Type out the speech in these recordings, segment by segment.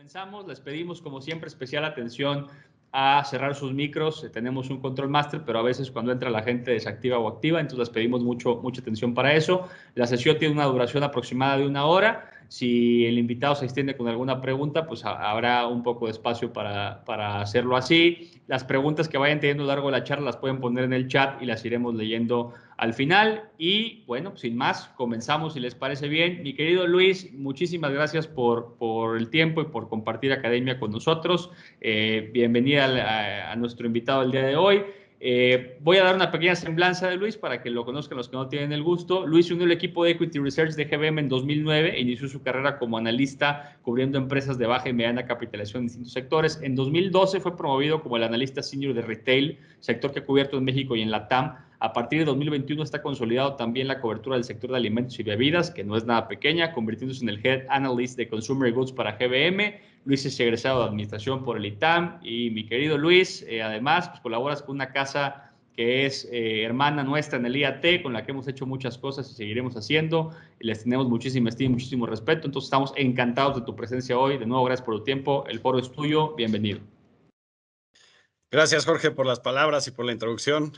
comenzamos, les pedimos como siempre especial atención a cerrar sus micros. Tenemos un control master, pero a veces cuando entra la gente desactiva o activa, entonces les pedimos mucha atención para eso. La sesión tiene una duración aproximada de 1 hora. Si el invitado se extiende con alguna pregunta, pues habrá un poco de espacio para hacerlo así. Las preguntas que vayan teniendo a lo largo de la charla las pueden poner en el chat y las iremos leyendo al final. Y bueno, sin más, comenzamos si les parece bien. Mi querido Luis, muchísimas gracias por el tiempo y por compartir academia con nosotros. Bienvenida a nuestro invitado el día de hoy. Voy a dar una pequeña semblanza de Luis para que lo conozcan los que no tienen el gusto. Luis se unió al equipo de Equity Research de GBM en 2009 e inició su carrera como analista cubriendo empresas de baja y mediana capitalización en distintos sectores. En 2012 fue promovido como el analista senior de retail, sector que ha cubierto en México y en la TAM. A partir de 2021 está consolidado también la cobertura del sector de alimentos y bebidas, que no es nada pequeña, convirtiéndose en el Head Analyst de Consumer Goods para GBM. Luis es egresado de Administración por el ITAM y mi querido Luis, además, pues colaboras con una casa que es hermana nuestra en el IAT, con la que hemos hecho muchas cosas y seguiremos haciendo. Les tenemos muchísima estima y muchísimo respeto, entonces estamos encantados de tu presencia hoy. De nuevo, gracias por tu tiempo. El foro es tuyo. Bienvenido. Gracias, Jorge, por las palabras y por la introducción.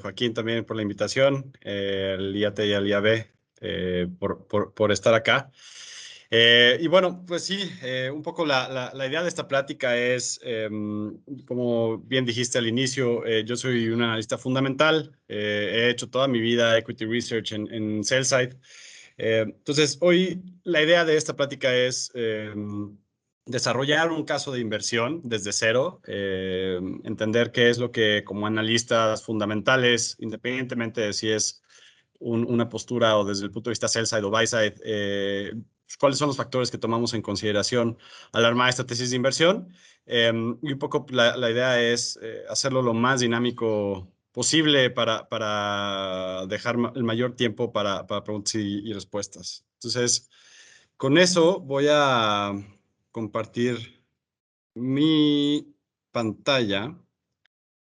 Joaquín, también por la invitación, al IAT y al IAB por estar acá. Y bueno, pues sí, un poco la idea de esta plática es, como bien dijiste al inicio, yo soy un analista fundamental. He hecho toda mi vida Equity Research en Sell-Side. Entonces, hoy la idea de esta plática es desarrollar un caso de inversión desde cero, entender qué es lo que como analistas fundamentales, independientemente de si es una postura o desde el punto de vista sell-side o buy-side, cuáles son los factores que tomamos en consideración al armar esta tesis de inversión. Y un poco la idea es hacerlo lo más dinámico posible para dejar el mayor tiempo para preguntas y respuestas. Entonces, con eso voy a compartir mi pantalla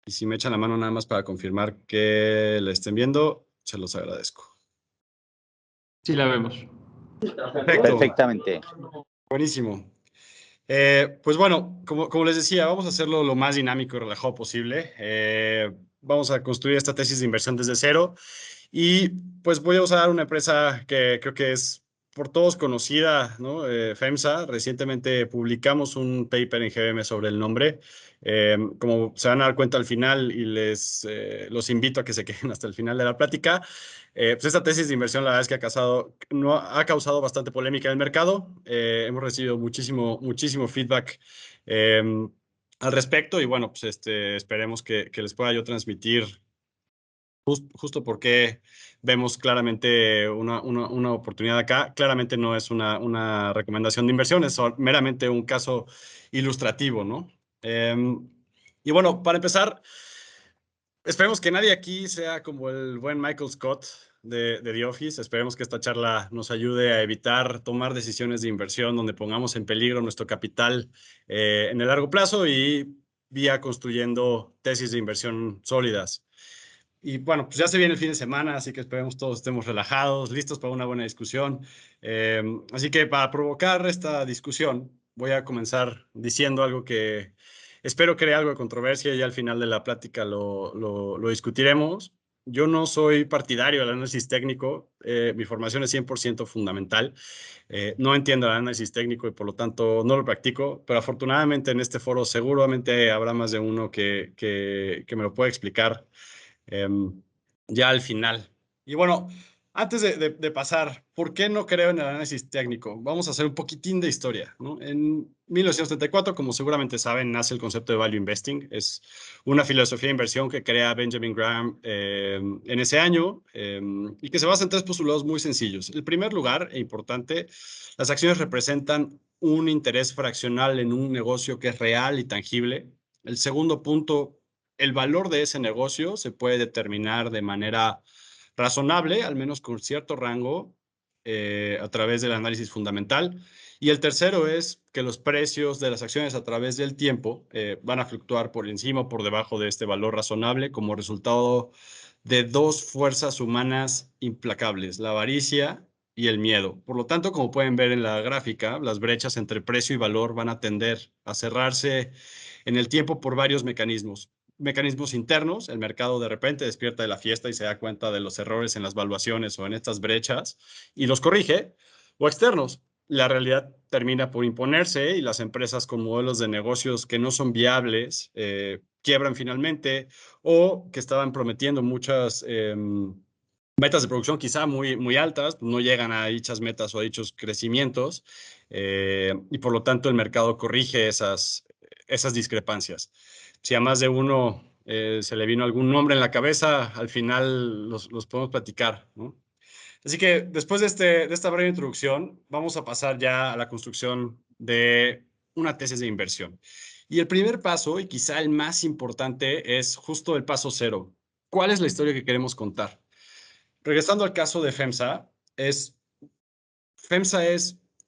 y si me echan la mano nada más para confirmar que la estén viendo, se los agradezco. Sí, la vemos. Perfecto. Perfectamente. Buenísimo. Pues bueno, como les decía, vamos a hacerlo lo más dinámico y relajado posible. Vamos a construir esta tesis de inversión desde cero y pues voy a usar una empresa que creo que es por todos conocida, ¿no? FEMSA. Recientemente publicamos un paper en GBM sobre el nombre. Como se van a dar cuenta al final y los invito a que se queden hasta el final de la plática, pues esta tesis de inversión la verdad es que ha causado bastante polémica en el mercado. Hemos recibido muchísimo feedback al respecto y bueno, pues esperemos que les pueda yo transmitir justo porque vemos claramente una oportunidad acá. Claramente no es una recomendación de inversión, es meramente un caso ilustrativo, ¿no? Y bueno, para empezar, esperemos que nadie aquí sea como el buen Michael Scott de The Office. Esperemos que esta charla nos ayude a evitar tomar decisiones de inversión donde pongamos en peligro nuestro capital en el largo plazo y vía construyendo tesis de inversión sólidas. Y bueno, pues ya se viene el fin de semana, así que esperemos todos estemos relajados, listos para una buena discusión. Así que para provocar esta discusión, voy a comenzar diciendo algo que espero cree algo de controversia y al final de la plática lo discutiremos. Yo no soy partidario del análisis técnico, mi formación es 100% fundamental. No entiendo el análisis técnico y por lo tanto no lo practico, pero afortunadamente en este foro seguramente habrá más de uno que me lo pueda explicar ya al final. Y bueno, antes de pasar, ¿por qué no creo en el análisis técnico? Vamos a hacer un poquitín de historia, ¿no? En 1934, como seguramente saben, nace el concepto de Value Investing. Es una filosofía de inversión que crea Benjamin Graham en ese año y que se basa en 3 postulados muy sencillos. El primer lugar, e importante, las acciones representan un interés fraccional en un negocio que es real y tangible. El segundo punto, el valor de ese negocio se puede determinar de manera razonable, al menos con cierto rango, a través del análisis fundamental. Y el tercero es que los precios de las acciones a través del tiempo van a fluctuar por encima o por debajo de este valor razonable como resultado de 2 fuerzas humanas implacables, la avaricia y el miedo. Por lo tanto, como pueden ver en la gráfica, las brechas entre precio y valor van a tender a cerrarse en el tiempo por varios mecanismos. Mecanismos internos, el mercado de repente despierta de la fiesta y se da cuenta de los errores en las valuaciones o en estas brechas y los corrige, o externos. La realidad termina por imponerse y las empresas con modelos de negocios que no son viables quiebran finalmente o que estaban prometiendo muchas metas de producción quizá muy altas, no llegan a dichas metas o a dichos crecimientos y por lo tanto el mercado corrige esas discrepancias. Si a más de uno se le vino algún nombre en la cabeza, al final los podemos platicar, ¿no? Así que después de esta breve introducción, vamos a pasar ya a la construcción de una tesis de inversión. Y el primer paso, y quizá el más importante, es justo el paso cero. ¿Cuál es la historia que queremos contar? Regresando al caso de FEMSA es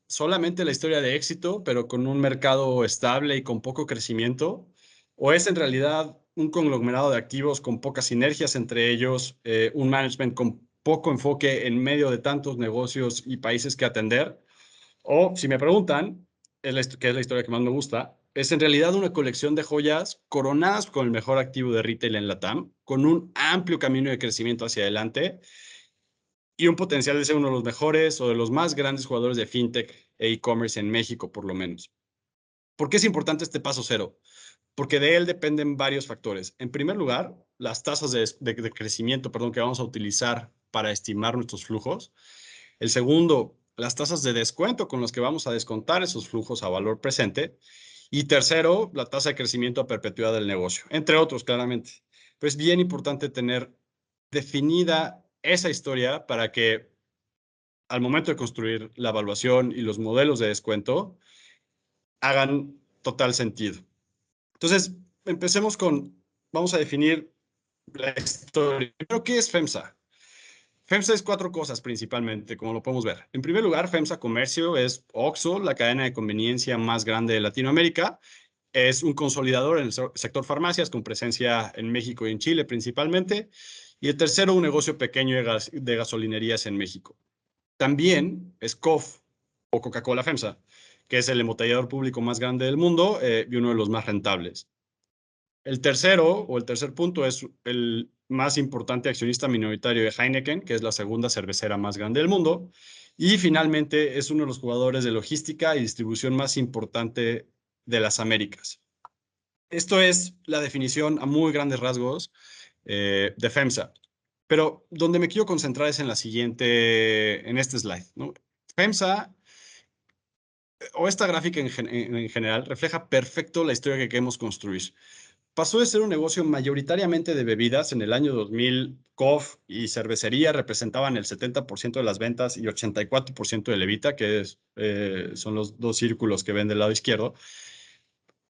solamente la historia de éxito, pero con un mercado estable y con poco crecimiento, o es en realidad un conglomerado de activos con pocas sinergias entre ellos, un management con poco enfoque en medio de tantos negocios y países que atender, o si me preguntan, que es la historia que más me gusta, es en realidad una colección de joyas coronadas con el mejor activo de retail en LATAM, con un amplio camino de crecimiento hacia adelante y un potencial de ser uno de los mejores o de los más grandes jugadores de fintech e e-commerce en México, por lo menos. ¿Por qué es importante este paso cero? Porque de él dependen varios factores. En primer lugar, las tasas de crecimiento, perdón, que vamos a utilizar para estimar nuestros flujos. El segundo, las tasas de descuento con las que vamos a descontar esos flujos a valor presente. Y tercero, la tasa de crecimiento a perpetuidad del negocio, entre otros, claramente. Pero es bien importante tener definida esa historia para que al momento de construir la evaluación y los modelos de descuento hagan total sentido. Entonces, empecemos vamos a definir la historia. Primero, ¿qué es FEMSA? FEMSA es cuatro cosas principalmente, como lo podemos ver. En primer lugar, FEMSA Comercio es OXXO, la cadena de conveniencia más grande de Latinoamérica. Es un consolidador en el sector farmacias con presencia en México y en Chile principalmente. Y el tercero, un negocio pequeño de gasolinerías en México. También es COF o Coca-Cola FEMSA, que es el embotellador público más grande del mundo y uno de los más rentables. El tercer punto es el más importante accionista minoritario de Heineken, que es la segunda cervecera más grande del mundo. Y finalmente es uno de los jugadores de logística y distribución más importante de las Américas. Esto es la definición a muy grandes rasgos de FEMSA. Pero donde me quiero concentrar es en este slide, ¿no? FEMSA, o esta gráfica en general, refleja perfecto la historia que queremos construir. Pasó de ser un negocio mayoritariamente de bebidas. En el año 2000, COF y cervecería representaban el 70% de las ventas y 84% de Levita, son los dos círculos que ven del lado izquierdo.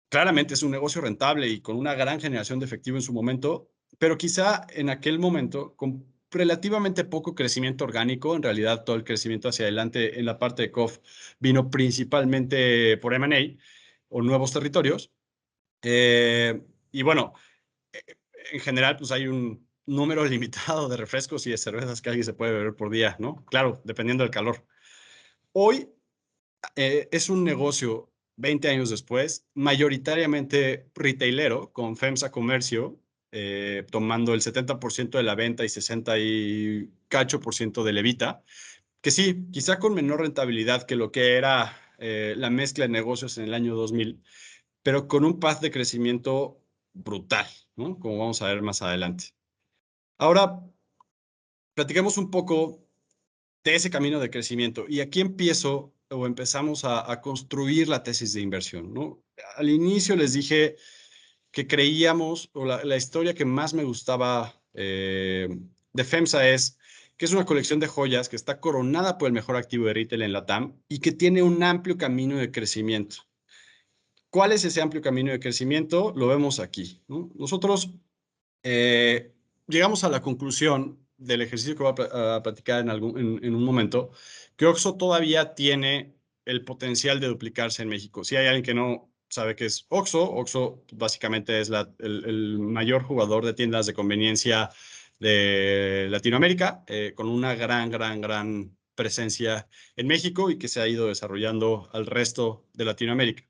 Claramente es un negocio rentable y con una gran generación de efectivo en su momento, pero quizá en aquel momento, con relativamente poco crecimiento orgánico, en realidad todo el crecimiento hacia adelante en la parte de COF vino principalmente por M&A o nuevos territorios. Y bueno, en general, pues hay un número limitado de refrescos y de cervezas que alguien se puede beber por día, ¿no? Claro, dependiendo del calor. Hoy es un negocio, 20 años después, mayoritariamente retailero, con FEMSA Comercio, tomando el 70% de la venta y 60 y cacho por ciento de Levita, que sí, quizá con menor rentabilidad que lo que era la mezcla de negocios en el año 2000, pero con un path de crecimiento brutal, ¿no? Como vamos a ver más adelante. Ahora, platiquemos un poco de ese camino de crecimiento. Y aquí empezamos a construir la tesis de inversión, ¿no? Al inicio les dije que creíamos, o la historia que más me gustaba de FEMSA es que es una colección de joyas que está coronada por el mejor activo de retail en LATAM y que tiene un amplio camino de crecimiento. ¿Cuál es ese amplio camino de crecimiento? Lo vemos aquí, ¿no? Nosotros llegamos a la conclusión del ejercicio que voy a platicar en un momento, que OXXO todavía tiene el potencial de duplicarse en México. Si hay alguien que no sabe qué es OXXO, OXXO básicamente es el mayor jugador de tiendas de conveniencia de Latinoamérica, con una gran presencia en México y que se ha ido desarrollando al resto de Latinoamérica.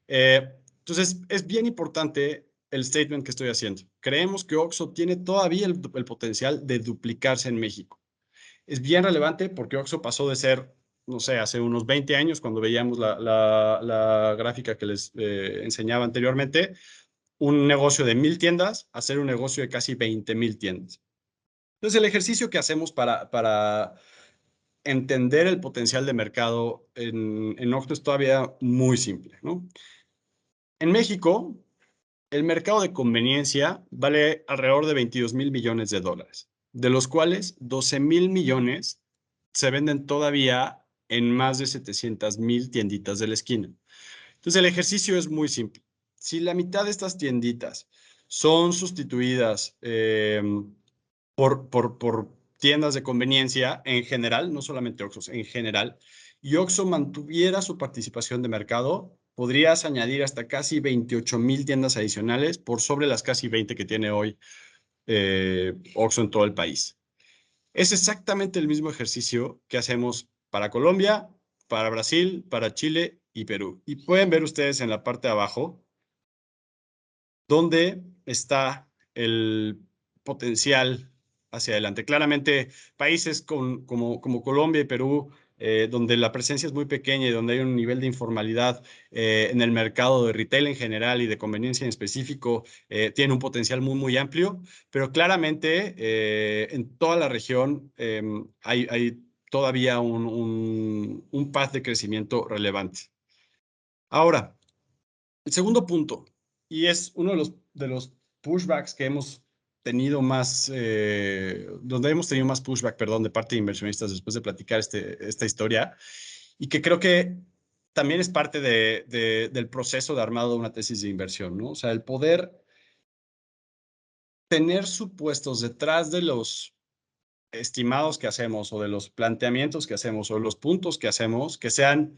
Entonces, es bien importante el statement que estoy haciendo. Creemos que OXXO tiene todavía el potencial de duplicarse en México. Es bien relevante porque OXXO pasó de ser, no sé, hace unos 20 años, cuando veíamos la gráfica que les enseñaba anteriormente, un negocio de 1,000 tiendas a ser un negocio de casi 20,000 tiendas. Entonces, el ejercicio que hacemos para entender el potencial de mercado en OXXO es todavía muy simple, ¿no? En México, el mercado de conveniencia vale alrededor de 22,000 millones de dólares, de los cuales 12,000 millones se venden todavía en más de 700,000 tienditas de la esquina. Entonces, el ejercicio es muy simple. Si la mitad de estas tienditas son sustituidas por tiendas de conveniencia en general, no solamente OXXO, en general, y OXXO mantuviera su participación de mercado, podrías añadir hasta casi 28,000 tiendas adicionales por sobre las casi 20 que tiene hoy OXXO en todo el país. Es exactamente el mismo ejercicio que hacemos para Colombia, para Brasil, para Chile y Perú. Y pueden ver ustedes en la parte de abajo dónde está el potencial hacia adelante. Claramente, países como Colombia y Perú, donde la presencia es muy pequeña y donde hay un nivel de informalidad en el mercado de retail en general y de conveniencia en específico, tiene un potencial muy, muy amplio, pero claramente en toda la región hay todavía un path de crecimiento relevante. Ahora, el segundo punto, y es uno de los pushbacks que hemos tenido más, donde hemos tenido más pushback, perdón, de parte de inversionistas después de platicar esta historia, y que creo que también es parte del proceso de armado de una tesis de inversión, ¿no? O sea, el poder tener supuestos detrás de los estimados que hacemos o de los planteamientos que hacemos o los puntos que hacemos que sean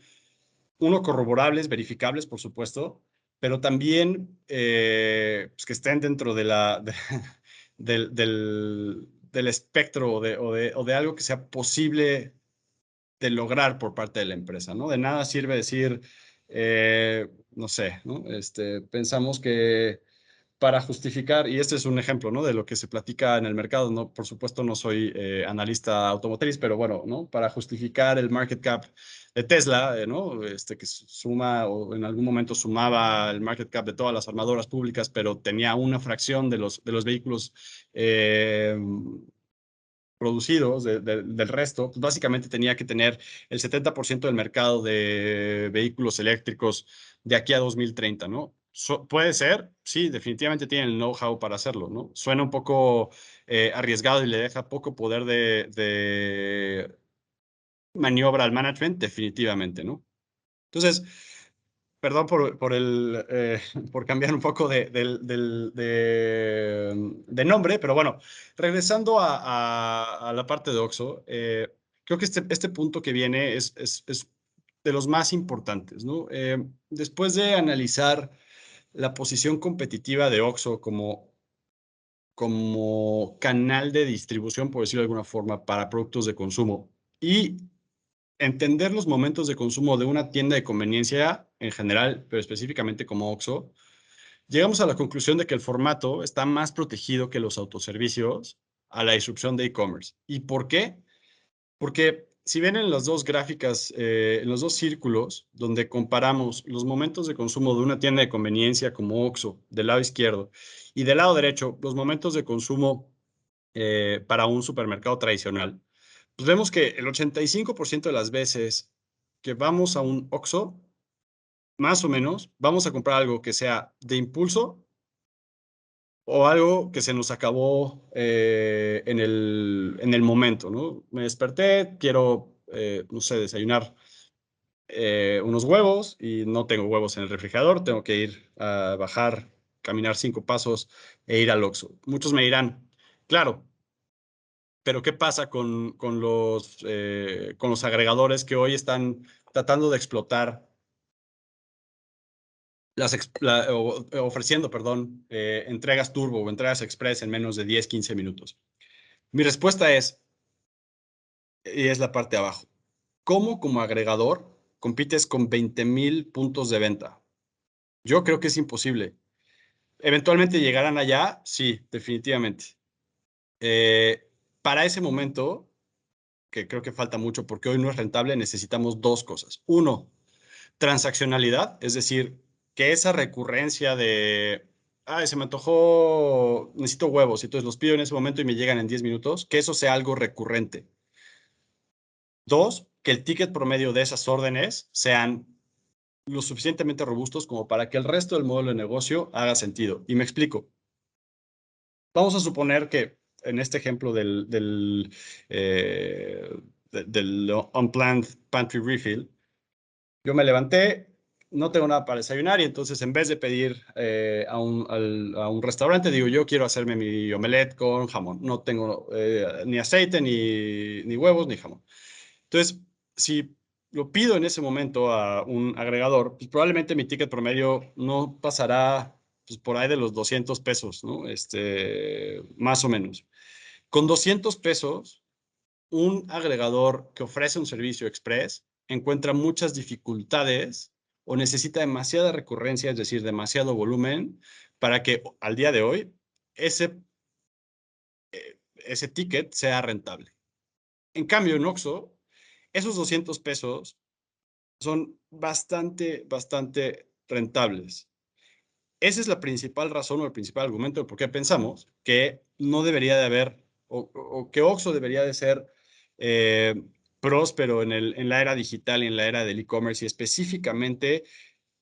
uno, corroborables, verificables, por supuesto, pero también pues que estén dentro del espectro o de algo que sea posible de lograr por parte de la empresa, ¿no? De nada sirve decir, no sé, ¿no? Pensamos que para justificar, y este es un ejemplo, ¿no? De lo que se platica en el mercado, ¿no? Por supuesto, no soy analista automotriz, pero bueno, ¿no? Para justificar el market cap de Tesla, ¿no? Que suma o en algún momento sumaba el market cap de todas las armadoras públicas, pero tenía una fracción de los vehículos producidos del resto, pues básicamente tenía que tener el 70% del mercado de vehículos eléctricos de aquí a 2030, ¿no? Puede ser, sí, definitivamente tienen el know-how para hacerlo, ¿no? Suena un poco arriesgado y le deja poco poder de maniobra al management, definitivamente, ¿no? Entonces, perdón por cambiar un poco de nombre, pero bueno, regresando a la parte de OXXO, creo que este punto que viene es de los más importantes, ¿no? Después de analizar la posición competitiva de OXXO como canal de distribución, por decirlo de alguna forma, para productos de consumo y entender los momentos de consumo de una tienda de conveniencia en general, pero específicamente como OXXO, llegamos a la conclusión de que el formato está más protegido que los autoservicios a la disrupción de e-commerce. ¿Y por qué? Porque si ven en las dos gráficas, en los dos círculos, donde comparamos los momentos de consumo de una tienda de conveniencia como OXXO, del lado izquierdo, y del lado derecho, los momentos de consumo para un supermercado tradicional, pues vemos que el 85% de las veces que vamos a un OXXO, más o menos, vamos a comprar algo que sea de impulso o algo que se nos acabó en el momento, ¿no? Me desperté, quiero, no sé, desayunar unos huevos y no tengo huevos en el refrigerador, tengo que ir a bajar, caminar 5 pasos e ir al OXXO. Muchos me dirán, claro, pero ¿qué pasa con los agregadores que hoy están tratando de explotar ofreciendo, perdón, entregas turbo o entregas express en menos de 10, 15 minutos? Mi respuesta es, y es la parte de abajo. ¿Cómo como agregador compites con 20,000 puntos de venta? Yo creo que es imposible. ¿Eventualmente llegarán allá? Sí, definitivamente. Para ese momento, que creo que falta mucho porque hoy no es rentable, necesitamos dos cosas. Uno, transaccionalidad, es decir, que esa recurrencia de, ay, se me antojó, necesito huevos, y entonces los pido en ese momento y me llegan en 10 minutos, que eso sea algo recurrente. Dos, que el ticket promedio de esas órdenes sean lo suficientemente robustos como para que el resto del modelo de negocio haga sentido. Y me explico. Vamos a suponer que en este ejemplo del unplanned pantry refill, yo me levanté, no tengo nada para desayunar y entonces en vez de pedir a un restaurante, digo, yo quiero hacerme mi omelette con jamón. No tengo ni aceite, ni huevos, ni jamón. Entonces, si lo pido en ese momento a un agregador, pues probablemente mi ticket promedio no pasará pues, por ahí de los 200 pesos, ¿no? Más o menos. Con 200 pesos, un agregador que ofrece un servicio express encuentra muchas dificultades o necesita demasiada recurrencia, es decir, demasiado volumen, para que al día de hoy ese, ese ticket sea rentable. En cambio, en Oxxo, esos 200 pesos son bastante rentables. Esa es la principal razón o el principal argumento de por qué pensamos que no debería de haber o que Oxxo debería de ser eh, próspero en la era digital y en la era del e-commerce y específicamente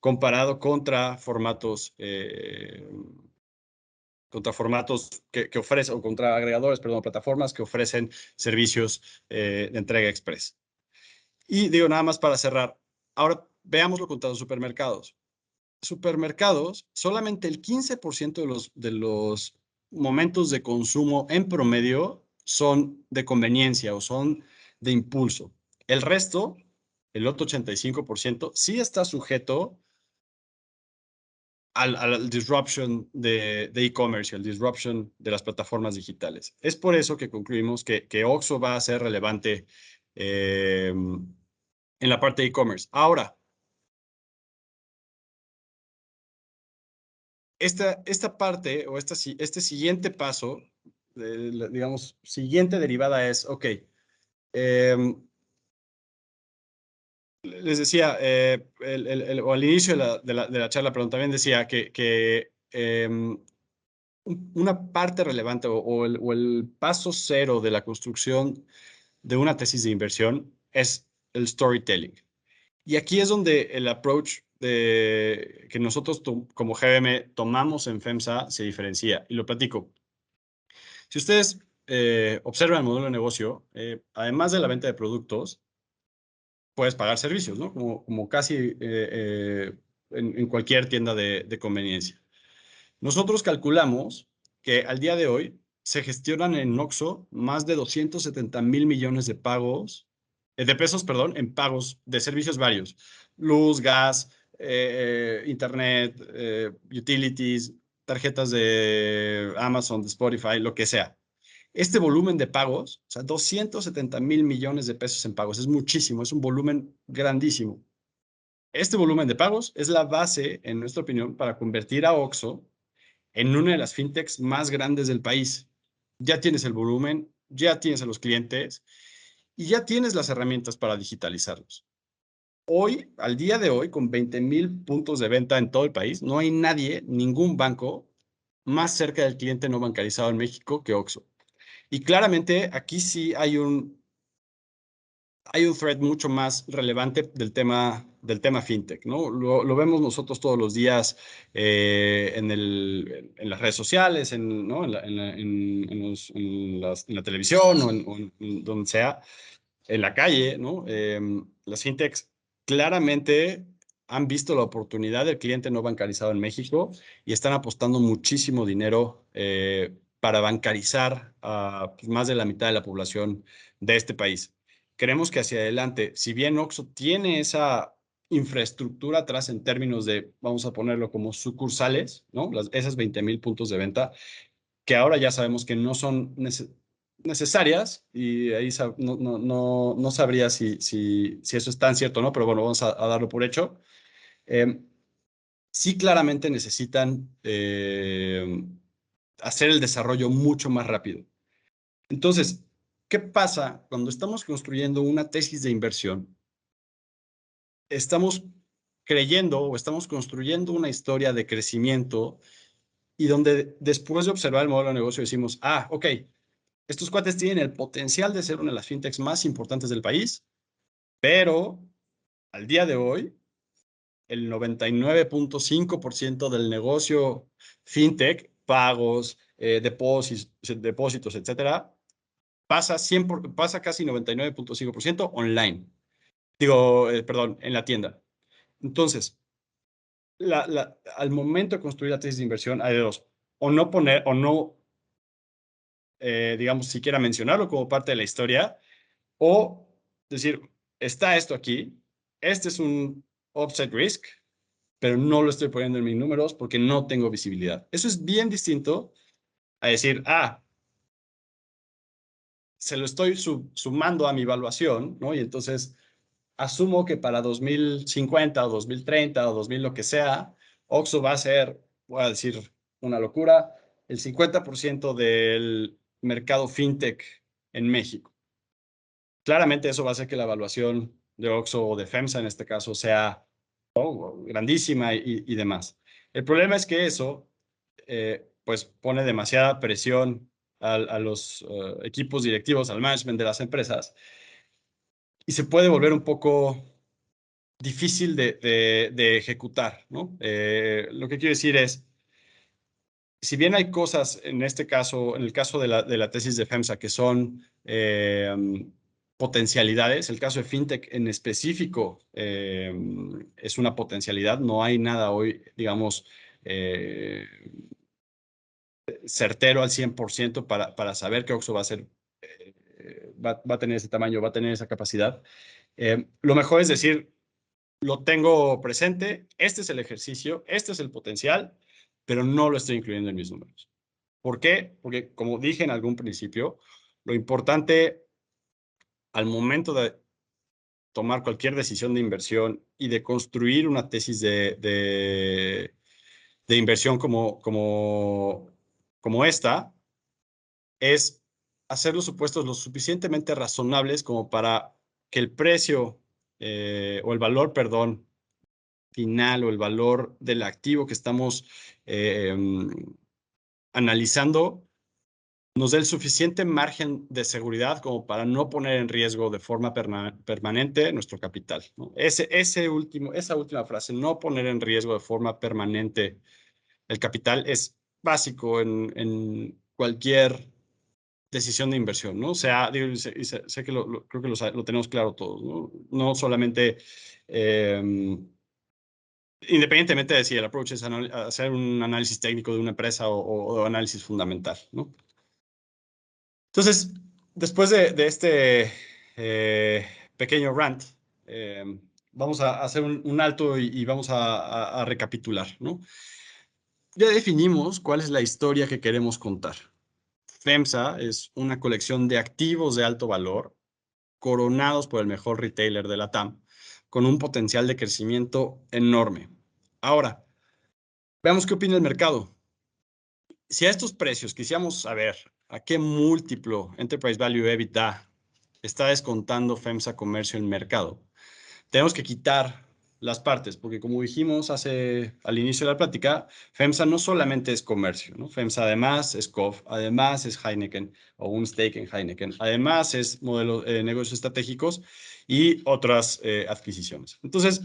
comparado contra formatos que ofrecen, o contra agregadores, perdón, plataformas que ofrecen servicios de entrega express. Y digo, nada más para cerrar, ahora veámoslo contra los supermercados. Supermercados, solamente el 15% de los momentos de consumo en promedio son de conveniencia o son de impulso. El resto, el otro 85%, sí está sujeto al disruption de e-commerce, al disruption de las plataformas digitales. Es por eso que concluimos que Oxxo va a ser relevante en la parte de e-commerce. Ahora, esta parte o este siguiente paso, digamos, siguiente derivada es, ok, les decía, o al inicio de la charla, pero también decía que una parte relevante o el paso cero de la construcción de una tesis de inversión es el storytelling. Y aquí es donde el approach que nosotros como GBM tomamos en FEMSA se diferencia. Y lo platico. Si ustedes observan el modelo de negocio, además de la venta de productos, puedes pagar servicios, ¿no? Como casi en cualquier tienda de conveniencia. Nosotros calculamos que al día de hoy se gestionan en Oxxo más de 270,000 millones de pagos, de pesos, perdón, en pagos de servicios varios. Luz, gas, internet, utilities, tarjetas de Amazon, de Spotify, lo que sea. Este volumen de pagos, o sea, 270,000 millones de pesos en pagos, es muchísimo, es un volumen grandísimo. Este volumen de pagos es la base, en nuestra opinión, para convertir a Oxxo en una de las fintechs más grandes del país. Ya tienes el volumen, ya tienes a los clientes y ya tienes las herramientas para digitalizarlos. Hoy, al día de hoy, con 20,000 puntos de venta en todo el país, no hay nadie, ningún banco más cerca del cliente no bancarizado en México que Oxxo. Y claramente aquí sí hay un thread mucho más relevante del tema fintech, ¿no? Lo vemos nosotros todos los días en las redes sociales, ¿no? En la televisión o en donde sea, en la calle, ¿no? Las fintechs claramente han visto la oportunidad del cliente no bancarizado en México y están apostando muchísimo dinero para bancarizar a pues, más de la mitad de la población de este país. Creemos que hacia adelante, si bien Oxxo tiene esa infraestructura atrás en términos de, vamos a ponerlo como sucursales, ¿no? Esas 20,000 puntos de venta, que ahora ya sabemos que no son necesarias y ahí no sabría si eso es tan cierto o no, pero bueno, vamos a darlo por hecho. Sí claramente necesitan hacer el desarrollo mucho más rápido. Entonces, ¿qué pasa cuando estamos construyendo una tesis de inversión? Estamos creyendo o estamos construyendo una historia de crecimiento y donde después de observar el modelo de negocio decimos, ok, estos cuates tienen el potencial de ser una de las fintechs más importantes del país, pero al día de hoy, el 99.5% del negocio fintech, pagos, depósitos, etcétera, pasa casi 99.5% online. Digo, perdón, en la tienda. Entonces, al momento de construir la tesis de inversión hay de dos. O no poner, o no, digamos, siquiera mencionarlo como parte de la historia, o decir, está esto aquí, este es un offset risk, pero no lo estoy poniendo en mis números porque no tengo visibilidad. Eso es bien distinto a decir, se lo estoy sumando a mi evaluación, ¿no? Y entonces asumo que para 2050 o 2030 o 2000 lo que sea, Oxxo va a ser, voy a decir una locura, el 50% del mercado fintech en México. Claramente eso va a hacer que la evaluación de Oxxo o de FEMSA en este caso sea grandísima y demás. El problema es que eso pues pone demasiada presión a los equipos directivos, al management de las empresas y se puede volver un poco difícil de ejecutar, ¿no? Lo que quiero decir es, si bien hay cosas en este caso, en el caso de la tesis de FEMSA, que son potencialidades, el caso de FinTech en específico es una potencialidad, no hay nada hoy, digamos, certero al 100% para saber que Oxxo va a ser, va a tener ese tamaño, va a tener esa capacidad. Lo mejor es decir, lo tengo presente, este es el ejercicio, este es el potencial, pero no lo estoy incluyendo en mis números. ¿Por qué? Porque, como dije en algún principio, lo importante al momento de tomar cualquier decisión de inversión y de construir una tesis de inversión como esta, es hacer los supuestos lo suficientemente razonables como para que el precio o el valor, perdón, final o el valor del activo que estamos analizando nos dé el suficiente margen de seguridad como para no poner en riesgo de forma permanente nuestro capital, ¿no? Esa última frase, no poner en riesgo de forma permanente el capital, es básico en cualquier decisión de inversión, ¿no? O sea, digo, sé que creo que lo tenemos claro todos, ¿no? No solamente independientemente de si el approach es hacer un análisis técnico de una empresa o análisis fundamental, ¿no? Entonces, después de este pequeño rant, vamos a hacer un alto y vamos a recapitular, ¿no? Ya definimos cuál es la historia que queremos contar. FEMSA es una colección de activos de alto valor coronados por el mejor retailer de la TAM, con un potencial de crecimiento enorme. Ahora, veamos qué opina el mercado. Si a estos precios quisiéramos saber a qué múltiplo Enterprise Value EBITDA está descontando FEMSA Comercio en mercado, tenemos que quitar las partes, porque como dijimos al inicio de la plática, FEMSA no solamente es comercio, ¿no? FEMSA además es COF, además es Heineken o un stake en Heineken, además es negocios estratégicos y otras adquisiciones. Entonces,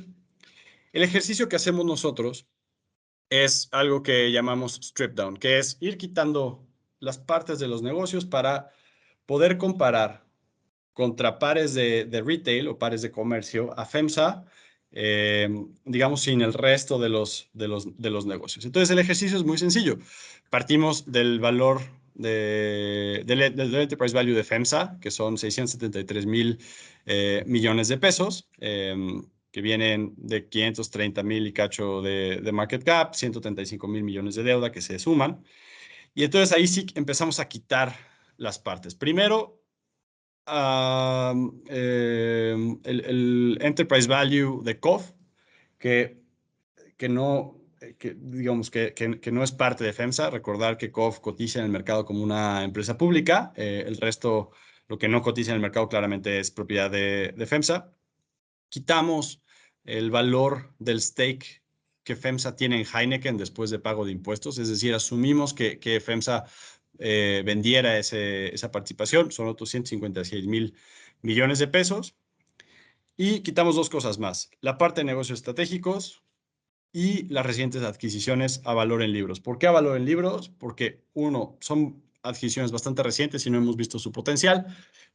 el ejercicio que hacemos nosotros es algo que llamamos strip down, que es ir quitando las partes de los negocios para poder comparar contra pares de retail o pares de comercio a FEMSA, digamos, sin el resto de los negocios. Entonces, el ejercicio es muy sencillo. Partimos del valor del Enterprise Value de FEMSA, que son 673,000 millones de pesos, que vienen de 530,000 y cacho de market cap, 135,000 millones de deuda que se suman. Y entonces ahí sí empezamos a quitar las partes. Primero, el enterprise value de COF, digamos que no es parte de FEMSA. Recordar que COF cotiza en el mercado como una empresa pública. El resto, lo que no cotiza en el mercado, claramente es propiedad de FEMSA. Quitamos el valor del stake que FEMSA tiene en Heineken después de pago de impuestos, es decir, asumimos que FEMSA vendiera esa participación, son otros 156 mil millones de pesos, y quitamos dos cosas más: la parte de negocios estratégicos y las recientes adquisiciones a valor en libros. ¿Por qué a valor en libros? Porque, uno, son adquisiciones bastante recientes y no hemos visto su potencial.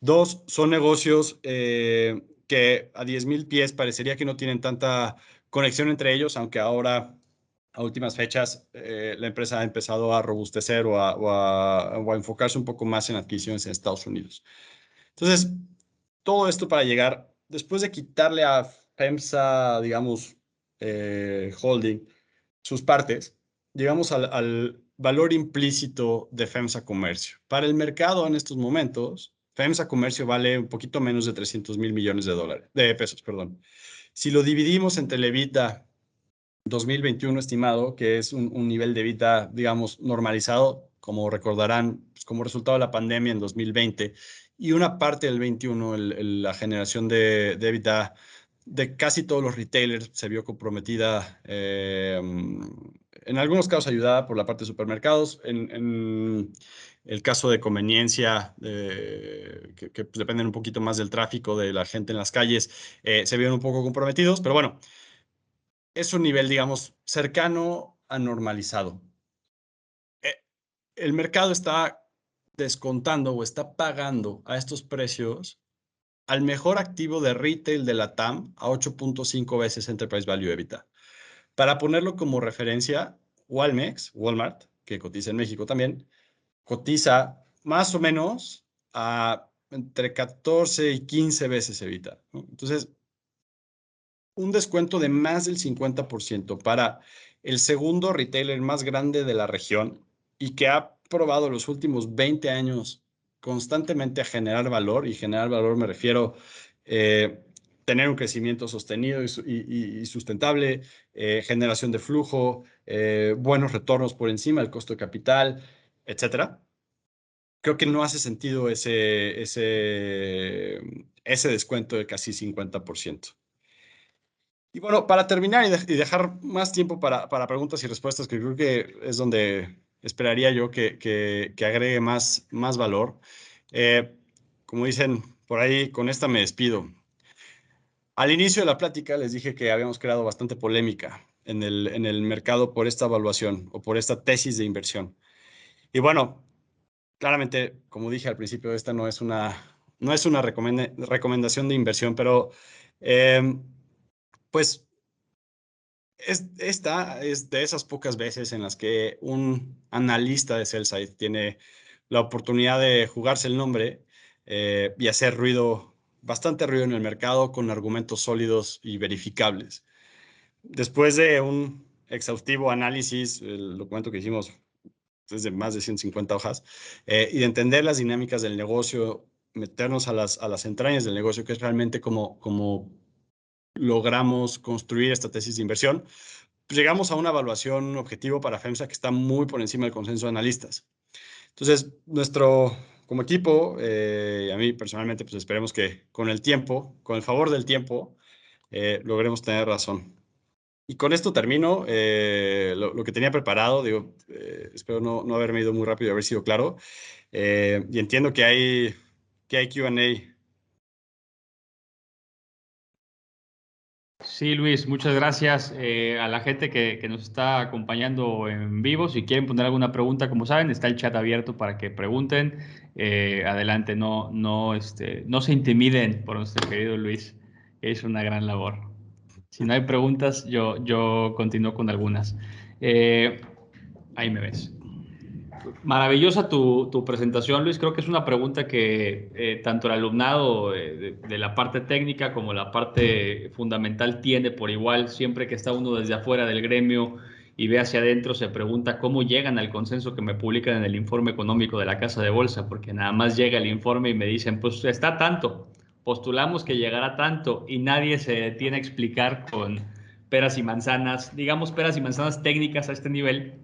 Dos, son negocios que a 10,000 pies parecería que no tienen tanta conexión entre ellos, aunque ahora, a últimas fechas, la empresa ha empezado a robustecer o a enfocarse un poco más en adquisiciones en Estados Unidos. Entonces, todo esto para llegar, después de quitarle a FEMSA, digamos, Holding, sus partes, llegamos al valor implícito de FEMSA Comercio. Para el mercado en estos momentos, FEMSA Comercio vale un poquito menos de 300 mil millones de pesos, perdón. Si lo dividimos entre el EBITDA 2021 estimado, que es un nivel de EBITDA, digamos, normalizado, como recordarán, pues, como resultado de la pandemia en 2020, y una parte del 21, la generación de EBITDA de casi todos los retailers se vio comprometida, en algunos casos ayudada por la parte de supermercados, en el caso de conveniencia, que dependen un poquito más del tráfico de la gente en las calles, se vieron un poco comprometidos, pero bueno, es un nivel, digamos, cercano a normalizado. El mercado está descontando o está pagando a estos precios al mejor activo de retail de la TAM a 8.5 veces Enterprise Value EBITDA. Para ponerlo como referencia, Walmart, que cotiza en México también, cotiza más o menos a entre 14 y 15 veces EBITDA, ¿no? Entonces, un descuento de más del 50% para el segundo retailer más grande de la región y que ha probado los últimos 20 años constantemente a generar valor. Y generar valor me refiero tener un crecimiento sostenido y sustentable, generación de flujo, buenos retornos por encima del costo de capital, etcétera. Creo que no hace sentido ese descuento de casi 50%. Y bueno, para terminar y dejar más tiempo para preguntas y respuestas, que creo que es donde esperaría yo que agregue más valor. Como dicen por ahí, con esta me despido. Al inicio de la plática les dije que habíamos creado bastante polémica en el mercado por esta evaluación o por esta tesis de inversión. Y bueno, claramente, como dije al principio, esta no es una recomendación de inversión, pero pues esta es de esas pocas veces en las que un analista de sell-side tiene la oportunidad de jugarse el nombre y hacer bastante ruido en el mercado con argumentos sólidos y verificables. Después de un exhaustivo análisis, el documento que hicimos es de más de 150 hojas, y de entender las dinámicas del negocio, meternos a las entrañas del negocio, que es realmente como logramos construir esta tesis de inversión, pues llegamos a una evaluación objetivo para FEMSA que está muy por encima del consenso de analistas. Entonces, como equipo, a mí personalmente, pues esperemos que con el tiempo, con el favor del tiempo, logremos tener razón. Y con esto termino lo que tenía preparado. Digo, espero no haberme ido muy rápido y haber sido claro. Y entiendo que hay Q&A. Sí, Luis, muchas gracias a la gente que nos está acompañando en vivo. Si quieren poner alguna pregunta, como saben, está el chat abierto para que pregunten. Adelante, no se intimiden por nuestro querido Luis, que es una gran labor. Si no hay preguntas, yo continúo con algunas. Ahí me ves. Maravillosa tu presentación, Luis. Creo que es una pregunta que tanto el alumnado de la parte técnica como la parte fundamental tiene por igual, siempre que está uno desde afuera del gremio y ve hacia adentro, se pregunta cómo llegan al consenso que me publican en el informe económico de la casa de bolsa, porque nada más llega el informe y me dicen, pues está tanto, postulamos que llegará tanto y nadie se detiene a explicar con peras y manzanas, digamos peras y manzanas técnicas a este nivel,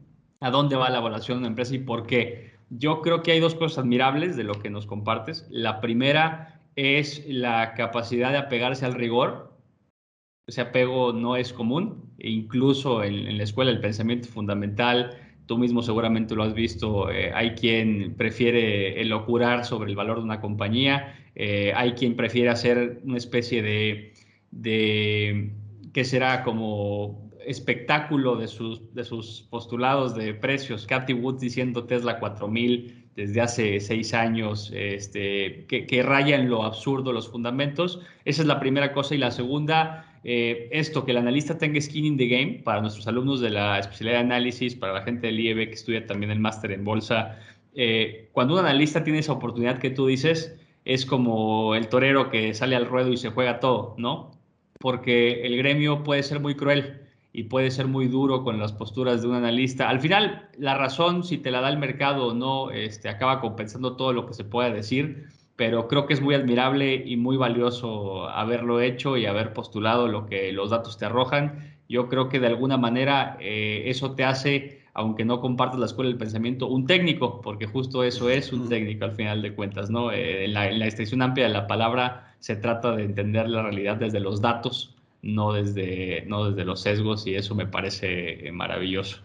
a dónde va la evaluación de una empresa y por qué. Yo creo que hay dos cosas admirables de lo que nos compartes. La primera es la capacidad de apegarse al rigor. Ese apego no es común, e incluso en la escuela el pensamiento fundamental, tú mismo seguramente lo has visto, hay quien prefiere elocurar sobre el valor de una compañía, hay quien prefiere hacer una especie de que será como espectáculo de sus postulados de precios. Cathie Wood diciendo Tesla 4000 desde hace 6 años, que raya en lo absurdo los fundamentos. Esa es la primera cosa. Y la segunda, esto, que el analista tenga skin in the game para nuestros alumnos de la especialidad de análisis, para la gente del IEB que estudia también el máster en bolsa. Cuando un analista tiene esa oportunidad que tú dices, es como el torero que sale al ruedo y se juega todo, ¿no? Porque el gremio puede ser muy cruel y puede ser muy duro con las posturas de un analista. Al final, la razón, si te la da el mercado o no, acaba compensando todo lo que se pueda decir, pero creo que es muy admirable y muy valioso haberlo hecho y haber postulado lo que los datos te arrojan. Yo creo que de alguna manera eso te hace, aunque no compartas la escuela del pensamiento, un técnico, porque justo eso es un técnico al final de cuentas, ¿no? En la extensión amplia de la palabra se trata de entender la realidad desde los datos, no desde los sesgos, y eso me parece maravilloso.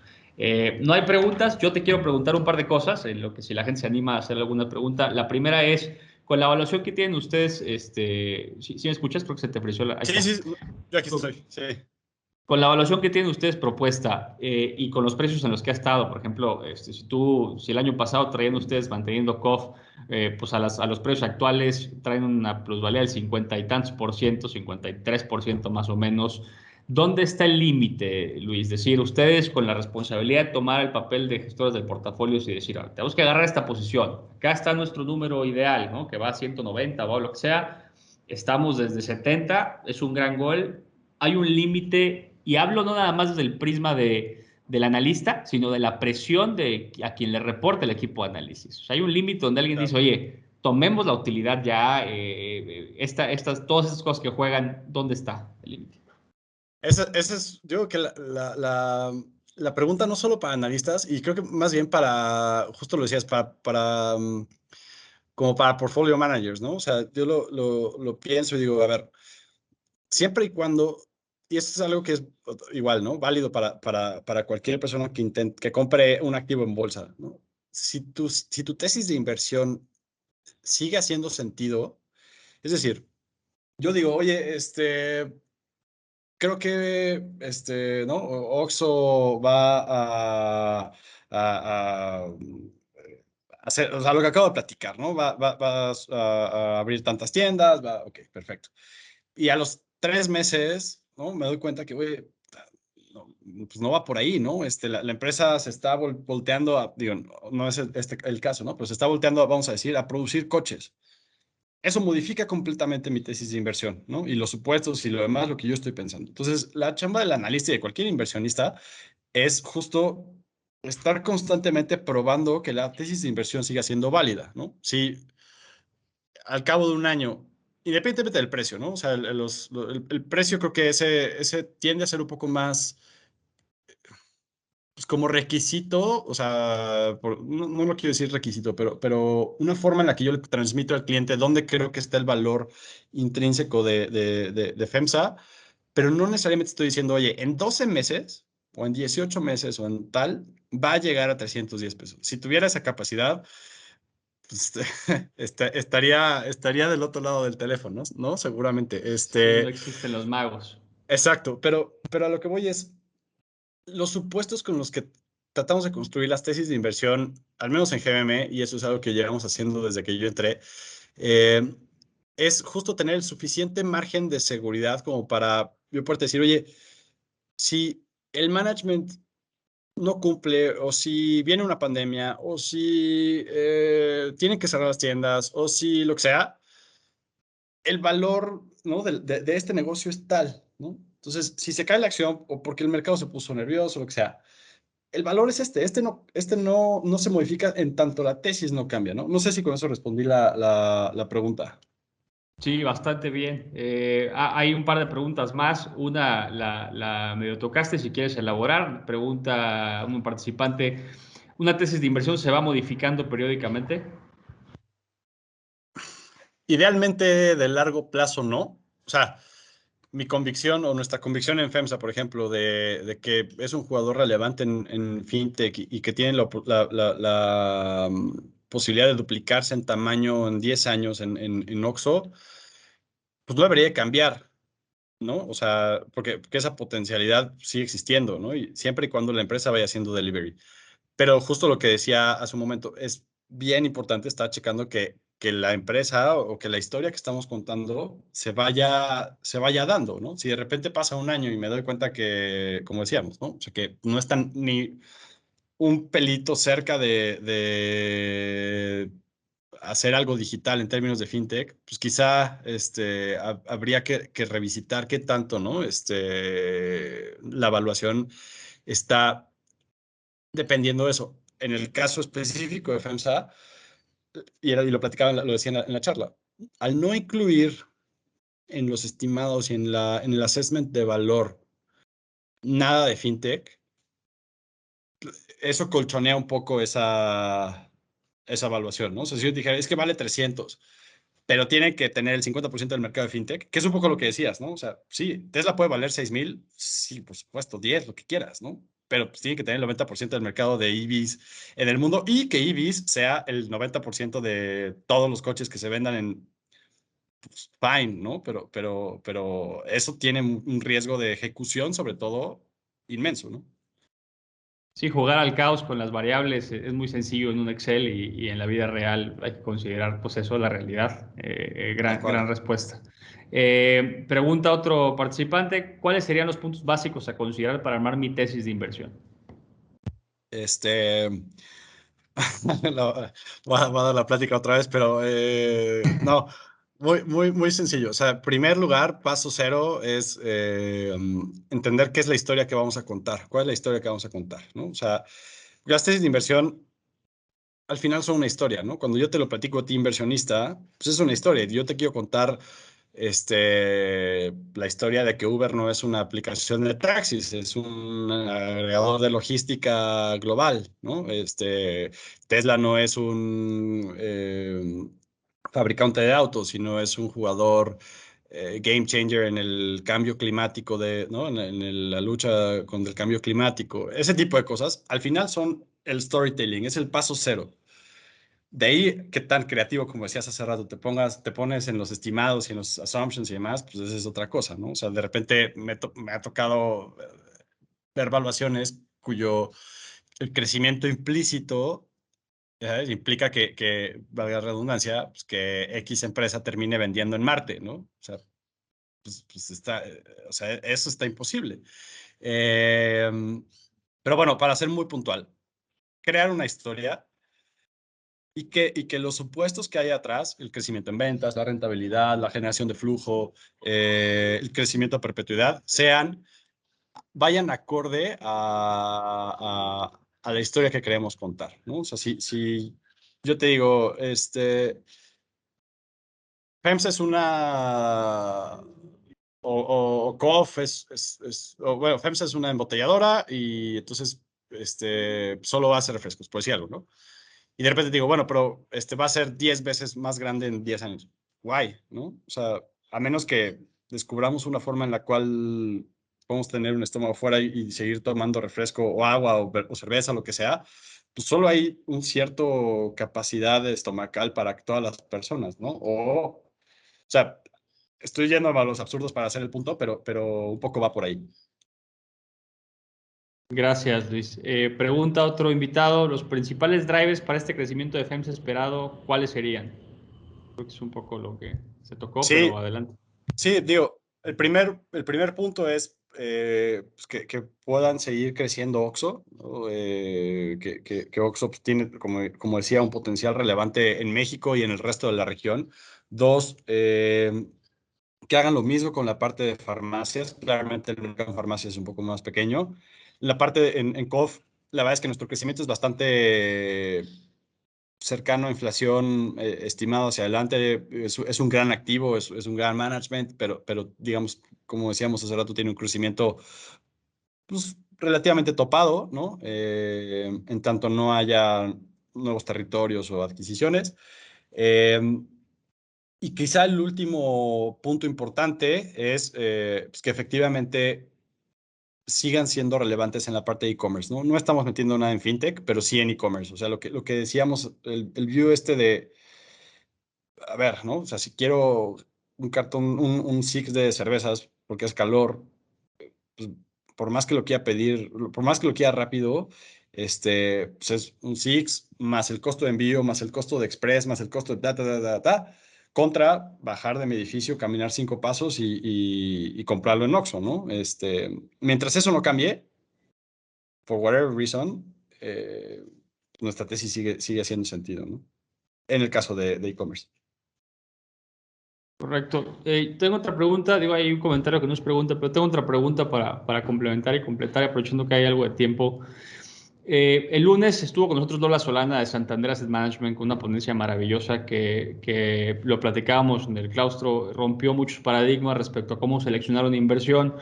No hay preguntas, yo te quiero preguntar un par de cosas, en lo que si la gente se anima a hacer alguna pregunta. La primera es, con la evaluación que tienen ustedes, si me escuchas, creo que se te ofreció ahí Sí, está. sí, yo aquí estoy, sí. Con la evaluación que tienen ustedes propuesta y con los precios en los que ha estado, por ejemplo, si el año pasado traían ustedes manteniendo COF, pues a los precios actuales traen una plusvalía del 50 y tantos por ciento, 53% más o menos. ¿Dónde está el límite, Luis? Es decir, ustedes con la responsabilidad de tomar el papel de gestores de portafolios y decir, tenemos que agarrar esta posición. Acá está nuestro número ideal, ¿no? Que va a 190 o lo que sea. Estamos desde 70, es un gran gol. Hay un límite, y hablo no nada más desde el prisma del analista, sino de la presión de a quien le reporta el equipo de análisis. O sea, hay un límite donde alguien dice, Claro. oye, tomemos la utilidad ya, todas estas cosas que juegan, ¿dónde está el límite? Esa es, yo creo que la pregunta no solo para analistas, y creo que más bien para, justo lo decías, como para portfolio managers, ¿no? O sea, yo lo pienso y digo, a ver, siempre y cuando, y esto es algo que es igual, ¿no? Válido para cualquier persona que compre un activo en bolsa, ¿no? Si tu tesis de inversión sigue haciendo sentido, es decir, yo digo, oye, creo que, ¿no? Oxxo va a hacer, o sea, lo que acabo de platicar, ¿no? Va a abrir tantas tiendas, ok, perfecto. Y a los 3 meses, ¿no? Me doy cuenta que, oye, no, pues no va por ahí, ¿no? La empresa se está volteando digo, no es el caso, ¿no? Pero se está volteando, vamos a decir, a producir coches. Eso modifica completamente mi tesis de inversión, ¿no? Y los supuestos y lo demás, lo que yo estoy pensando. Entonces, la chamba del analista y de cualquier inversionista es justo estar constantemente probando que la tesis de inversión siga siendo válida, ¿no? Si al cabo de un año, independientemente del precio, ¿no? O sea, el precio creo que ese tiende a ser un poco más pues como requisito, o sea, no lo quiero decir requisito, pero una forma en la que yo le transmito al cliente dónde creo que está el valor intrínseco de FEMSA, pero no necesariamente estoy diciendo, oye, en 12 meses o en 18 meses o en tal, va a llegar a 310 pesos. Si tuviera esa capacidad, pues, estaría del otro lado del teléfono, ¿no? Seguramente. Sí, no existen los magos. Exacto, pero a lo que voy es los supuestos con los que tratamos de construir las tesis de inversión, al menos en GMM, y eso es algo que llevamos haciendo desde que yo entré, eh, es justo tener el suficiente margen de seguridad como para yo poder decir, oye, si el management no cumple, o si viene una pandemia, o si tienen que cerrar las tiendas, o si lo que sea, el valor, ¿no? de este negocio es tal, ¿no? Entonces, si se cae la acción o porque el mercado se puso nervioso o lo que sea, el valor es no se modifica en tanto la tesis no cambia, ¿no? No sé si con eso respondí la pregunta. Sí, bastante bien. Hay un par de preguntas más. Una la medio tocaste, si quieres elaborar. Pregunta un participante, ¿una tesis de inversión se va modificando periódicamente? Idealmente, de largo plazo, no. O sea, mi convicción o nuestra convicción en FEMSA, por ejemplo, de que es un jugador relevante en FinTech y que tiene posibilidad de duplicarse en tamaño en 10 años en Oxxo, pues no debería de cambiar, ¿no? O sea, porque esa potencialidad sigue existiendo, ¿no? Y siempre y cuando la empresa vaya haciendo delivery. Pero justo lo que decía hace un momento, es bien importante estar checando que la empresa o que la historia que estamos contando se vaya dando, ¿no? Si de repente pasa un año y me doy cuenta que, como decíamos, ¿no? O sea, que no están ni un pelito cerca de hacer algo digital en términos de fintech, pues quizá habría que revisitar qué tanto, ¿no? La evaluación está dependiendo de eso. En el caso específico de FEMSA, y lo platicaba, lo decía en la charla, al no incluir en los estimados y en el assessment de valor nada de fintech, eso colchonea un poco esa evaluación, ¿no? O sea, si yo dijera, es que vale 300, pero tiene que tener el 50% del mercado de fintech, que es un poco lo que decías, ¿no? O sea, sí, Tesla puede valer 6,000, sí, por supuesto, 10, lo que quieras, ¿no? Pero pues tiene que tener el 90% del mercado de EVs en el mundo y que EVs sea el 90% de todos los coches que se vendan en, pues, fine, ¿no? Pero eso tiene un riesgo de ejecución, sobre todo, inmenso, ¿no? Sí, jugar al caos con las variables es muy sencillo en un Excel y en la vida real hay que considerar pues eso, la realidad. Tal Gran cual. respuesta. Pregunta otro participante, ¿cuáles serían los puntos básicos a considerar para armar mi tesis de inversión? Este, voy a dar la plática otra vez, pero no, muy sencillo. O sea, en primer lugar, paso cero es entender qué es la historia que vamos a contar, cuál es la historia que vamos a contar, ¿no? O sea, las tesis de inversión al final son una historia, ¿no? Cuando yo te lo platico a ti, inversionista, pues es una historia. Yo te quiero contar la historia de que Uber no es una aplicación de taxis, es un agregador de logística global, ¿no? Tesla no es un fabricante de autos, sino es un jugador game changer en el cambio climático, ¿no? La lucha contra el cambio climático. Ese tipo de cosas, al final son el storytelling, es el paso cero. De ahí, qué tan creativo, como decías hace rato, te pones en los estimados y en los assumptions y demás, pues esa es otra cosa, ¿no? O sea, de repente me ha tocado ver valuaciones cuyo el crecimiento implícito implica valga la redundancia, pues que X empresa termine vendiendo en Marte, ¿no? O sea, pues está, o sea, eso está imposible. Eh, pero bueno, para ser muy puntual, crear una historia y que los supuestos que hay atrás, el crecimiento en ventas, la rentabilidad, la generación de flujo, el crecimiento a perpetuidad, vayan acorde a la historia que queremos contar, ¿no? O sea, si yo te digo, FEMSA es o Coff bueno, FEMSA es una embotelladora y entonces solo hace refrescos, por decir algo, ¿no? Y de repente digo, bueno, pero va a ser 10 veces más grande en 10 años. Guay, ¿no? O sea, a menos que descubramos una forma en la cual podemos tener un estómago fuera y seguir tomando refresco o agua o cerveza, lo que sea, pues solo hay un cierto capacidad estomacal para todas las personas, ¿no? O sea, estoy yendo a los absurdos para hacer el punto, pero un poco va por ahí. Gracias, Luis. Pregunta otro invitado, ¿los principales drivers para este crecimiento de FEMSA esperado, cuáles serían? Creo que es un poco lo que se tocó, pero Sí, adelante. sí, digo, el primer punto es pues que puedan seguir creciendo OXXO, ¿no? Que OXXO pues, tiene, como decía, un potencial relevante en México y en el resto de la región. Dos, que hagan lo mismo con la parte de farmacias. Claramente el mercado de farmacias es un poco más pequeño. La parte en COF, la verdad es que nuestro crecimiento es bastante cercano a inflación estimado hacia adelante. Es un gran activo, es un gran management, pero digamos, como decíamos hace rato, tiene un crecimiento pues, relativamente topado, ¿no? En tanto no haya nuevos territorios o adquisiciones. Eh, y quizá el último punto importante es pues que efectivamente sigan siendo relevantes en la parte de e-commerce, ¿no? No estamos metiendo nada en fintech, pero sí en e-commerce. O sea, lo que decíamos, el view este de, a ver, ¿no? O sea, si quiero un cartón, un six de cervezas porque es calor, pues, por más que lo quiera pedir, por más que lo quiera rápido, pues es un six más el costo de envío, más el costo de express, más el costo de contra bajar de mi edificio, caminar 5 pasos y comprarlo en Oxxo, ¿no? Mientras eso no cambie, por whatever reason, nuestra tesis sigue haciendo sentido, ¿no? En el caso de e-commerce. Correcto. Tengo otra pregunta, digo, hay un comentario que no es pregunta, pero tengo otra pregunta para complementar y completar, aprovechando que hay algo de tiempo. El lunes estuvo con nosotros Lola Solana de Santander Asset Management con una ponencia maravillosa que lo platicábamos en el claustro, rompió muchos paradigmas respecto a cómo seleccionar una inversión.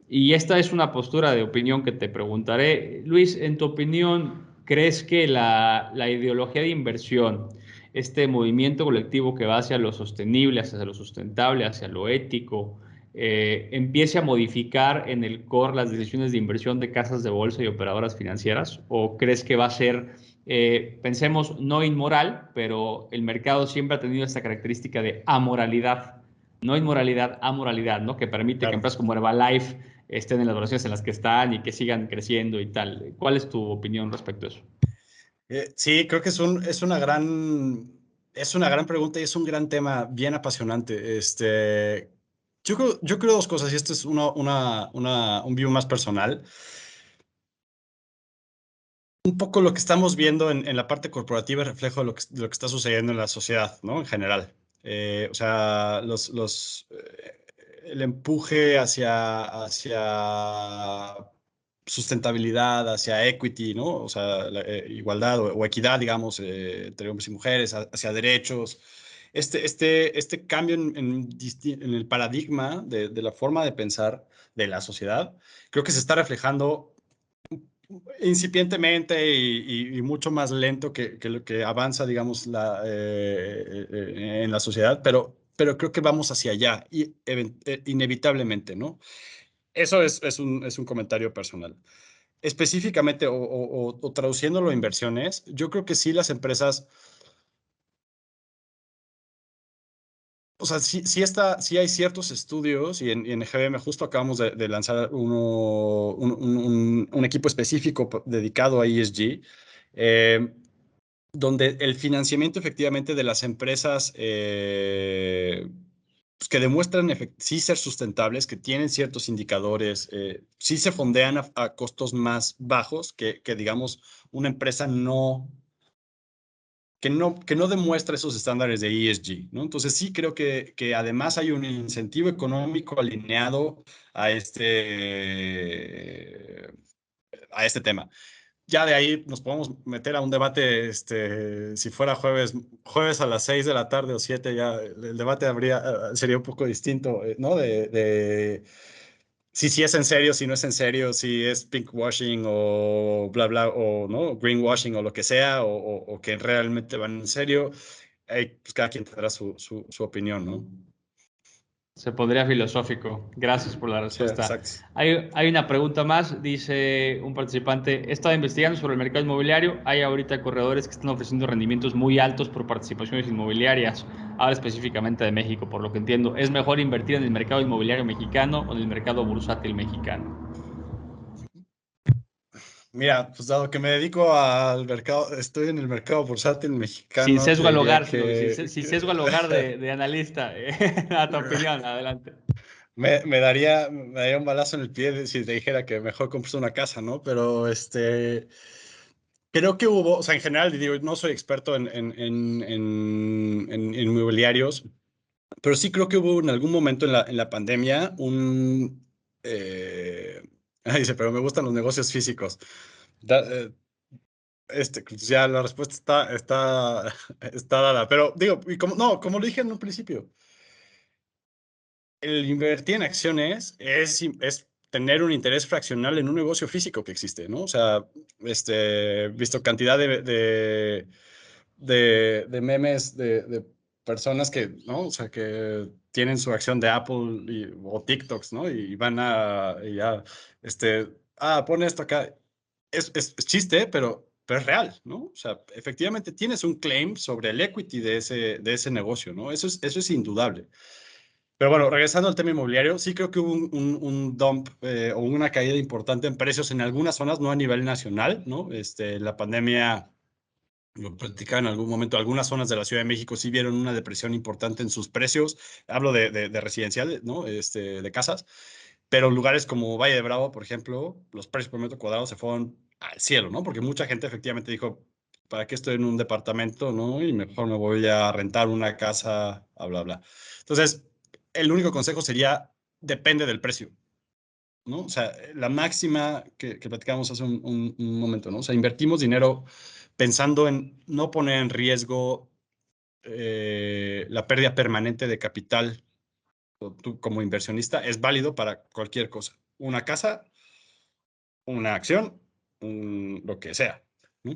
Y esta es una postura de opinión que te preguntaré. Luis, en tu opinión, ¿crees que la ideología de inversión, este movimiento colectivo que va hacia lo sostenible, hacia lo sustentable, hacia lo ético, empiece a modificar en el core las decisiones de inversión de casas de bolsa y operadoras financieras? ¿O crees que va a ser, pensemos, no inmoral, pero el mercado siempre ha tenido esta característica de amoralidad? No inmoralidad, amoralidad, ¿no? Que permite que Claro. empresas como Herbalife estén en las valoraciones en las que están y que sigan creciendo y tal. ¿Cuál es tu opinión respecto a eso? Sí, creo que es una gran pregunta y es un gran tema bien apasionante. Yo creo dos cosas y esto es un view más personal. Un poco lo que estamos viendo en la parte corporativa es reflejo de lo que está sucediendo en la sociedad, ¿no? En general. O sea, el empuje hacia sustentabilidad, hacia equity, ¿no? O sea, igualdad o equidad, digamos, entre hombres y mujeres, hacia derechos. Este cambio en el paradigma de la forma de pensar de la sociedad, creo que se está reflejando incipientemente y mucho más lento que lo que avanza, digamos, en la sociedad, pero creo que vamos hacia allá, inevitablemente, ¿no? Eso es un comentario personal. Específicamente, o traduciéndolo a inversiones, yo creo que sí las empresas, o sea, sí hay ciertos estudios y en GBM justo acabamos de lanzar un equipo específico dedicado a ESG, eh, donde el financiamiento efectivamente de las empresas pues que demuestran sí ser sustentables, que tienen ciertos indicadores, sí se fondean a costos más bajos que digamos, una empresa que no demuestra esos estándares de ESG, ¿no? Entonces sí creo que además hay un incentivo económico alineado a este tema. Ya de ahí nos podemos meter a un debate, si fuera jueves a las 6 de la tarde o 7, ya el debate sería un poco distinto, ¿no? De si es en serio, si no es en serio, si es pinkwashing o bla, bla, o no, greenwashing o lo que sea, o que realmente van en serio. Pues cada quien tendrá su opinión, ¿no? Se pondría filosófico. Gracias por la Sí, respuesta. exacto. Hay una pregunta más, dice un participante. He estado investigando sobre el mercado inmobiliario. Hay ahorita corredores que están ofreciendo rendimientos muy altos por participaciones inmobiliarias. Habla específicamente de México, por lo que entiendo. ¿Es mejor invertir en el mercado inmobiliario mexicano o en el mercado bursátil mexicano? Mira, pues dado que me dedico al mercado, estoy en el mercado bursátil Sin mexicano, te sesgo al diría hogar, Luis, sin sesgo al hogar de analista. A tu opinión, adelante. me daría un balazo en el pie si te dijera que mejor compres una casa, ¿no? Pero creo que hubo, o sea, en general, digo, no soy experto en inmobiliarios, Pero sí creo que hubo en algún momento en la pandemia dice, pero me gustan los negocios físicos. Da- eh, pues ya la respuesta está dada. Pero digo, y como, no, como lo dije en un principio, el invertir en acciones es tener un interés fraccional en un negocio físico que existe, ¿no? O sea, visto cantidad de memes de personas que, ¿no? O sea, que tienen su acción de Apple o TikToks, ¿no? Y van y ya, pon esto acá. Es chiste, pero es real, ¿no? O sea, efectivamente tienes un claim sobre el equity de ese negocio, ¿no? Eso es indudable. Pero bueno, regresando al tema inmobiliario, sí creo que hubo un dump o una caída importante en precios en algunas zonas, no a nivel nacional, ¿no? La pandemia, lo platicaba en algún momento, algunas zonas de la Ciudad de México sí vieron una depresión importante en sus precios, hablo de residenciales, ¿no? De casas, pero lugares como Valle de Bravo, por ejemplo, los precios por metro cuadrado se fueron al cielo, ¿no? Porque mucha gente efectivamente dijo, ¿para qué estoy en un departamento, no? Y mejor me voy a rentar una casa, bla, bla. Entonces, el único consejo sería, depende del precio, ¿no? O sea, la máxima que platicamos hace un momento, ¿no? O sea, invertimos dinero pensando en no poner en riesgo la pérdida permanente de capital. Tú como inversionista es válido para cualquier cosa. Una casa, una acción, lo que sea, ¿no?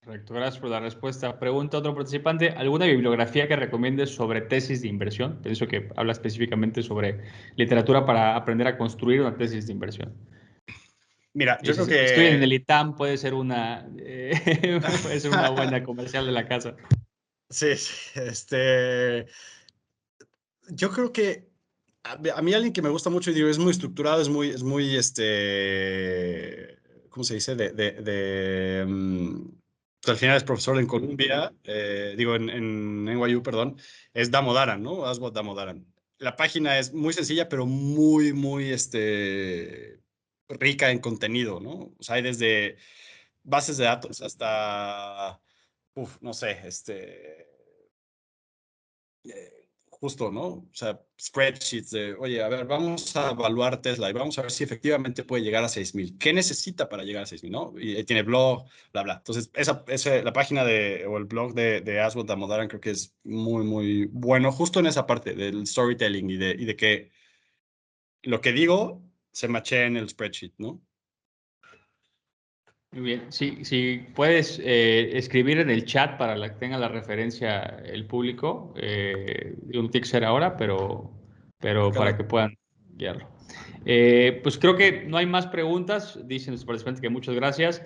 Correcto, gracias por la respuesta. Pregunta otro participante, ¿alguna bibliografía que recomiendes sobre tesis de inversión? Pienso que habla específicamente sobre literatura para aprender a construir una tesis de inversión. Mira, Y yo si creo estoy en el que ITAM, puede ser puede ser una buena comercial de la casa. sí, sí, yo creo que a mí alguien que me gusta mucho y digo, es muy estructurado, ¿cómo se dice? Al final es profesor en Columbia, digo, en NYU, perdón, es Damodaran, ¿no? Aswad Damodaran. La página es muy sencilla, pero muy, rica en contenido, ¿no? O sea, hay desde bases de datos hasta, no sé, justo, ¿no? O sea, spreadsheets de, oye, a ver, vamos a evaluar Tesla y vamos a ver si efectivamente puede llegar a 6,000. ¿Qué necesita para llegar a 6,000, no? Y tiene blog, bla, bla. Entonces, la página o el blog de Aswad Damodaran creo que es muy bueno justo en esa parte del storytelling y de que lo que digo se machea en el spreadsheet, ¿no? Muy bien, sí, si puedes escribir en el chat para que tenga la referencia el público, no tiene que ser ahora, pero para Claro. que puedan guiarlo. Pues creo que no hay más preguntas, dicen los participantes que muchas gracias.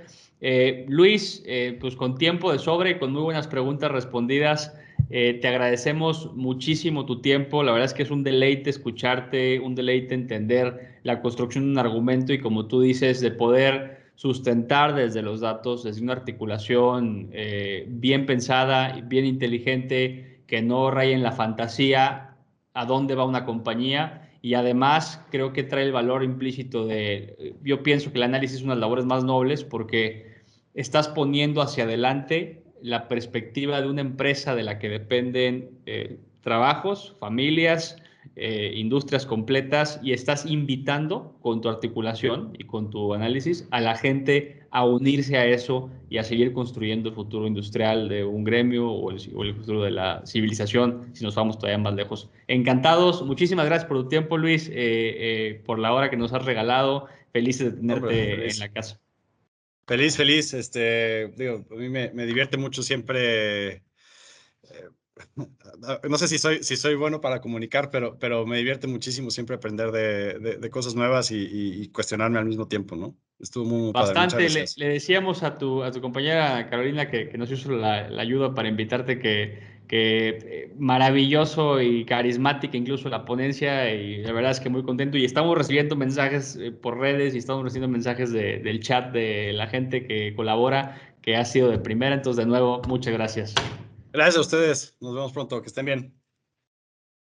Luis, pues con tiempo de sobre y con muy buenas preguntas respondidas, te agradecemos muchísimo tu tiempo, la verdad es que es un deleite escucharte, un deleite entender la construcción de un argumento y como tú dices, de poder sustentar desde los datos, desde una articulación bien pensada, bien inteligente, que no raye en la fantasía a dónde va una compañía y además creo que trae el valor implícito yo pienso que el análisis es una de las labores más nobles porque estás poniendo hacia adelante la perspectiva de una empresa de la que dependen trabajos, familias, industrias completas y estás invitando con tu articulación y con tu análisis a la gente a unirse a eso y a seguir construyendo el futuro industrial de un gremio o el futuro de la civilización si nos vamos todavía más lejos. Encantados, muchísimas gracias por tu tiempo, Luis, por la hora que nos has regalado. Felices de Hombre, tenerte en feliz. la casa. Feliz, feliz. Digo, a mí me divierte mucho siempre. No sé si soy bueno para comunicar, pero me divierte muchísimo siempre aprender de cosas nuevas y cuestionarme al mismo tiempo, ¿no? Estuvo muy padre. Muchas Bastante, le, gracias. le decíamos a tu compañera Carolina que nos hizo la ayuda para invitarte, que maravilloso y carismática incluso la ponencia y la verdad es que muy contento y estamos recibiendo mensajes por redes y estamos recibiendo mensajes del chat de la gente que colabora que ha sido de primera, entonces de nuevo, muchas gracias. Gracias a ustedes. Nos vemos pronto. Que estén bien.